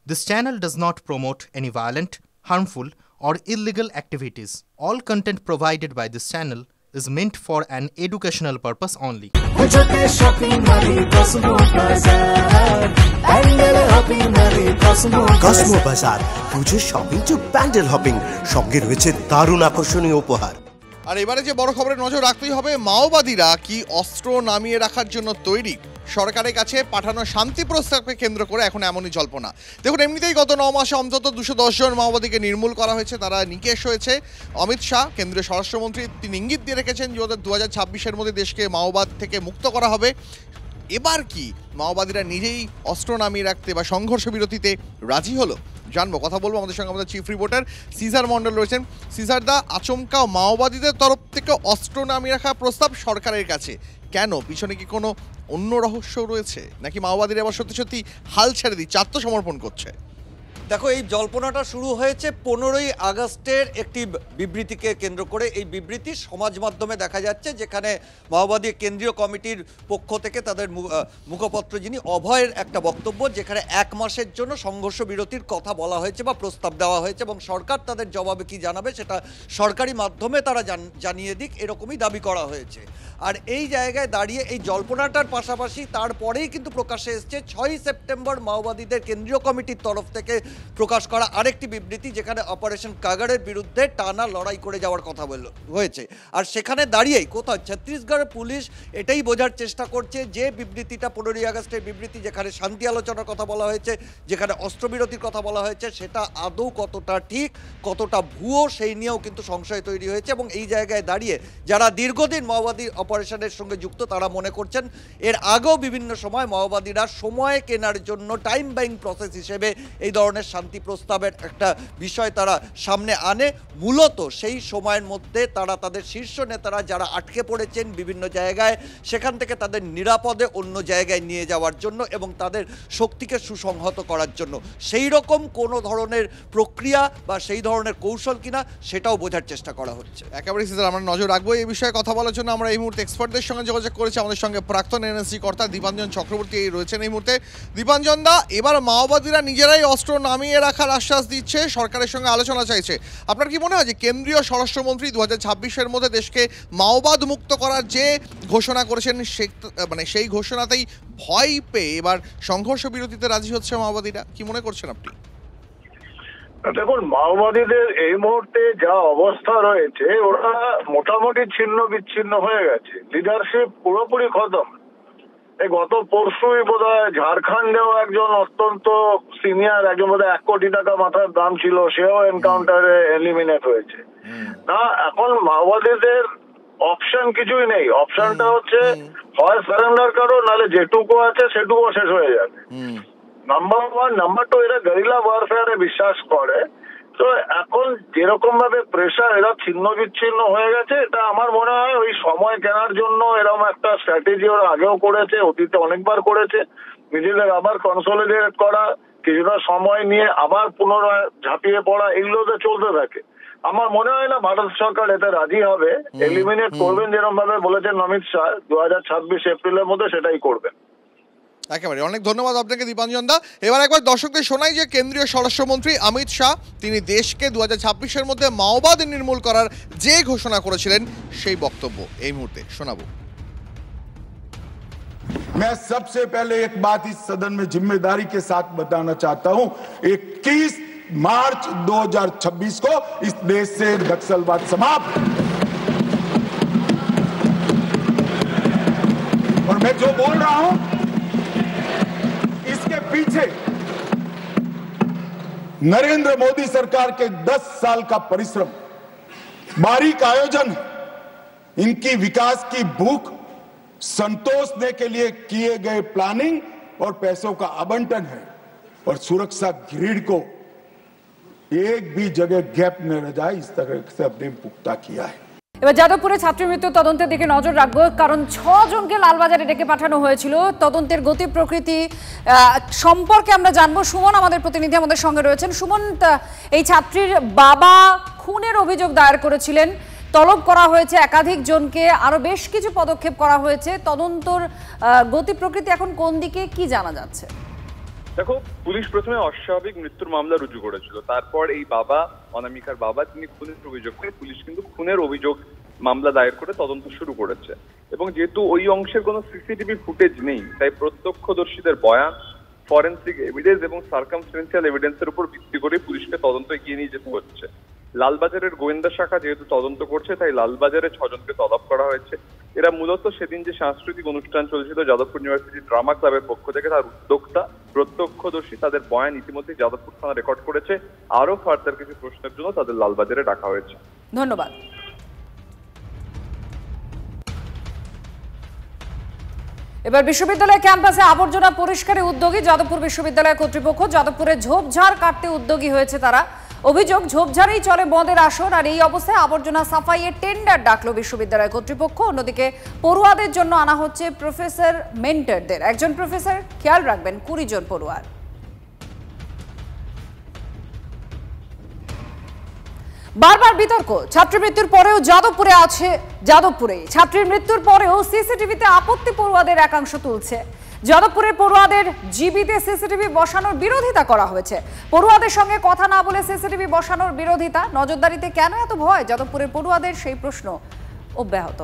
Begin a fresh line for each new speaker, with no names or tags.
This channel does not promote any violent, harmful, or illegal activities. All content provided by this channel is meant for an educational purpose only.
Cosmo বাজার পুজোর shopping two pandal hopping, সঙ্গে রয়েছে দারুণ আকর্ষণীয় উপহার।
আর এবারে যে বড় খবরে নজর রাখতেই হবে, মাওবাদীরা কি অস্ত্র নামিয়ে রাখার জন্য তৈরি? সরকারের কাছে পাঠানো শান্তি প্রস্তাবকে কেন্দ্র করে এখন এমনই জল্পনা। দেখুন, এমনিতেই গত 9 মাসে অন্তত 210 জন মাওবাদীকে নির্মূল করা হয়েছে, তারা নিকেশ হয়েছে। অমিত শাহ, কেন্দ্রীয় স্বরাষ্ট্রমন্ত্রী, তিনি ইঙ্গিত দিয়ে রেখেছেন যে 2026-এর মধ্যে দেশকে মাওবাদ থেকে মুক্ত করা হবে। এবার কি মাওবাদীরা নিজেই অস্ত্র নামিয়ে রাখতে বা সংঘর্ষ বিরতিতে রাজি হলো? জানবো, কথা বলবো। আমাদের সঙ্গে আমাদের চিফ রিপোর্টার সিজার মন্ডল রয়েছেন। সিজার দা, আচমকা মাওবাদীদের তরফ থেকে অস্ত্র নামিয়ে রাখা প্রস্তাব সরকারের কাছে, কেন? পিছনে কি কোনো অন্য রহস্য রয়েছে, নাকি মাওবাদীরা এবার সত্যি সত্যি হাল ছেড়ে দিচ্ছে, আত্মসমর্পণ করছে?
দেখো, এই জল্পনাটা শুরু হয়েছে 15ই আগস্টের একটি বিবৃতিকে কেন্দ্র করে। এই বিবৃতি সমাজ মাধ্যমে দেখা যাচ্ছে, যেখানে মাওবাদী কেন্দ্রীয় কমিটির পক্ষ থেকে তাদের মুখপত্র যিনি অভয়ের একটা বক্তব্য, যেখানে 1 মাসের জন্য সংঘর্ষ বিরতির কথা বলা হয়েছে বা প্রস্তাব দেওয়া হয়েছে, এবং সরকার তাদের জবাবে কি জানাবে সেটা সরকারি মাধ্যমে তারা জানিয়ে দিক, এরকমই দাবি করা হয়েছে। আর এই জায়গায় দাঁড়িয়ে এই জল্পনাটার পাশাপাশি তারপরেই কিন্তু প্রকাশ্যে এসছে 6ই সেপ্টেম্বর মাওবাদীদের কেন্দ্রীয় কমিটির তরফ থেকে প্রকাশ করা আরেকটি বিবৃতি, যেখানে অপারেশন কাগারের বিরুদ্ধে টানা লড়াই করে যাওয়ার কথা হয়েছে। আর সেখানে দাঁড়িয়েই কোথাও ছত্তিশগড়ের পুলিশ এটাই বোঝার চেষ্টা করছে যে বিবৃতিটা 15ই আগস্টের বিবৃতি, যেখানে শান্তি আলোচনার কথা বলা হয়েছে, যেখানে অস্ত্রবিরতির কথা বলা হয়েছে, সেটা আদৌ কতটা ঠিক, কতটা ভুয়ো, সেই নিয়েও কিন্তু সংশয় তৈরি হয়েছে। এবং এই জায়গায় দাঁড়িয়ে যারা দীর্ঘদিন মাওবাদী অপারেশনের সঙ্গে যুক্ত, তারা মনে করছেন এর আগেও বিভিন্ন সময় মাওবাদীরা সময় কেনার জন্য টাইম বাইং প্রসেস হিসেবে এই ধরনের শান্তি প্রস্তাবের একটা বিষয় তারা সামনে আনে। মূলত সেই সময়ের মধ্যে তারা তাদের শীর্ষ নেতারা যারা আটকে পড়েছেন বিভিন্ন জায়গায়, সেখান থেকে তাদের নিরাপদে অন্য জায়গায় নিয়ে যাওয়ার জন্য এবং তাদের শক্তিকে সুসংহত করার জন্য। সেই রকম কোনো ধরনের প্রক্রিয়া বা সেই ধরনের কৌশল কিনা, সেটাও বোঝার চেষ্টা করা হচ্ছে।
একেবারে সিজার, আমরা নজর রাখবো এই বিষয়ে। কথা বলার জন্য আমরা এই মুহূর্তে এক্সপার্টদের সঙ্গে যোগাযোগ করেছি। আমাদের সঙ্গে প্রাক্তন এনএসজি কর্তা দীপাঞ্জন চক্রবর্তী রয়েছেন এই মুহূর্তে। দীপাঞ্জন দা, এবার মাওবাদীরা নিজেরাই অস্ত্র নামিয়ে রাখার আশ্বাস দিচ্ছে, সরকারের সঙ্গে আলোচনা চাইছে। আপনার কি মনে হয় যে কেন্দ্রীয় স্বরাষ্ট্রমন্ত্রী 2026-এর মধ্যে দেশকে মাওবাদ মুক্ত করার যে ঘোষণা করেছেন, সেই ঘোষণাতেই ভয় পেয়ে এবার সংঘর্ষ বিরতিতে রাজি হচ্ছে মাওবাদীরা? কি মনে করছেন আপনি?
দেখুন, মাওবাদীদের এই মুহূর্তে যা অবস্থা রয়েছে, ওরা মোটামুটি ছিন্ন বিচ্ছিন্ন হয়ে গেছে, লিডারশিপ পুরোপুরি খতম। এই গত পরশুই বোধহয় ঝাড়খণ্ডেও একজন অত্যন্ত সিনিয়র, একজন বোধহয় 1 কোটি টাকা মাথার দাম ছিল, সেও এনকাউন্টারে এলিমিনেট হয়েছে। না, এখন মাওবাদীদের অপশন কিছুই নেই। অপশনটা হচ্ছে হয় সারেন্ডার করো, নাহলে যেটুকু আছে সেটুকু শেষ হয়ে যাবে। নাম্বার 1। নাম্বার 2, এরা গেরিলা ওয়ারফেয়ারে বিশ্বাস করে। তো এখন যেরকম ভাবে প্রেশার, এরা ছিন্ন বিচ্ছিন্ন হয়ে গেছে, এটা আমার মনে হয় ওই সময় কেনার জন্য এরকম একটা স্ট্র্যাটেজি ওরা আগেও করেছে, অতীতে অনেকবার করেছে। নিজেদের আবার কনসলিডেট করা, কিছুটা সময় নিয়ে আবার পুনরায় ঝাঁপিয়ে পড়া, এগুলোতে চলতে থাকে। আমার মনে হয় না ভারত সরকার এতে রাজি হবে। এলিমিনেট করবেন যেরকম ভাবে বলেছেন অমিত শাহ 2026 এপ্রিলের মধ্যে, সেটাই করবেন।
একেবারে অনেক ধন্যবাদ আপনাকে দীপাঞ্জন দা। এবার একবার দর্শকদের শোনাই যে কেন্দ্রীয় স্বরাষ্ট্রমন্ত্রী অমিত শাহ, তিনি দেশকে 2026-এর মধ্যে মাওবাদ নির্মূল করার যে ঘোষণা করেছিলেন, সেই বক্তব্য এই মুহূর্তে শোনাবো।
मैं सबसे पहले एक बात इस सदन में जिम्मेदारी के साथ बताना चाहता हूं, 21 मार्च 2026 को इस देश से नक्सलवाद समाप्त। और मैं जो बोल रहा हूं, इसके पीछे नरेंद्र मोदी सरकार के 10 साल का परिश्रम, बारीक आयोजन, इनकी विकास की भूख संतोषने के लिए किए गए प्लानिंग और पैसों का आवंटन है। और सुरक्षा ग्रिड को एक भी जगह गैप न रह जाए, इस तरह से हमने पुख्ता किया है।
এবার যাদবপুরে ছাত্রী মৃত্যু তদন্তের দিকে নজর রাখবো, কারণ 6 জনকে লালবাজারে ডেকে পাঠানো হয়েছিল। তদন্তের গতি প্রকৃতি সম্পর্কে আমরা জানবো। সুমন আমাদের প্রতিনিধি আমাদের সঙ্গে রয়েছেন। সুমন, এই ছাত্রীর বাবা খুনের অভিযোগ দায়ের করেছিলেন, তলব করা হয়েছে একাধিক জনকে, আরো বেশ কিছু পদক্ষেপ করা হয়েছে। তদন্তর গতি প্রকৃতি এখন কোন দিকে, কি জানা যাচ্ছে?
দেখো, পুলিশ প্রথমে অস্বাভাবিক মৃত্যুর মামলা রুজু করেছিল, তারপর এই বাবা, অনামিকার বাবা, তিনি খুনের অভিযোগ করে পুলিশ কিন্তু খুনের অভিযোগ মামলা দায়ের করে তদন্ত শুরু করেছে। এবং যেহেতু ওই অংশের কোনো সিসিটিভি ফুটেজ নেই, তাই প্রত্যক্ষদর্শীদের বয়ান, ফরেন্সিক এভিডেন্স এবং সার্কামস্টেন্সিয়াল এভিডেন্সের উপর ভিত্তি করে পুলিশকে তদন্ত এগিয়ে নিয়ে যেতে হচ্ছে। লালবাজারের গোয়েন্দা শাখা যেহেতু তদন্ত করছে, তাই লালবাজারে 6 জনকে তলব করা হয়েছে। এরা মূলত সেদিন যে সাংস্কৃতিক অনুষ্ঠান চলছিল যাদবপুর ইউনিভার্সিটি ড্রামা ক্লাবের পক্ষ থেকে, তার উদ্যোক্তা, প্রত্যক্ষদর্শী, তাদের বয়ান ইতিমধ্যে যাদবপুর থানা রেকর্ড করেছে। আরো ফার্দার কিছু প্রশ্নের জন্য তাদের লালবাজারে ডাকা হয়েছে।
ধন্যবাদ। এবার বিশ্ববিদ্যালয় ক্যাম্পাসে আবর্জনা পরিষ্কারে উদ্যোগী যাদবপুর বিশ্ববিদ্যালয় কর্তৃপক্ষ। যাদবপুরে ঝোপঝাড় কাটতে উদ্যোগী হয়েছে তারা। অভিযোগ, ঝোপঝাড়েই চলে মদের আসর, আর এই অবস্থায় আবর্জনা সাফাইয়ের টেন্ডার ডাকলো বিশ্ববিদ্যালয় কর্তৃপক্ষ। অন্যদিকে পড়ুয়াদের জন্য আনা হচ্ছে প্রফেসর মেন্টরদের। একজন প্রফেসর খেয়াল রাখবেন 20 জন পড়ুয়ার। বারবার বিতর্ক, ছাত্রী মৃত্যুর পরেও যাদবপুরে ছাত্রীর মৃত্যুর পরেও সিসিটিভিতে আপত্তি পড়ুয়াদের একাংশ তুলছে। যাদবপুরের পড়ুয়াদের জিবিতে সিসিটিভি বসানোর বিরোধিতা করা হয়েছে। পড়ুয়াদের সঙ্গে কথা না বলে সিসিটিভি বসানোর বিরোধিতা। নজরদারিতে কেন এত ভয় যাদবপুরের পড়ুয়াদের, সেই প্রশ্ন অব্যাহত।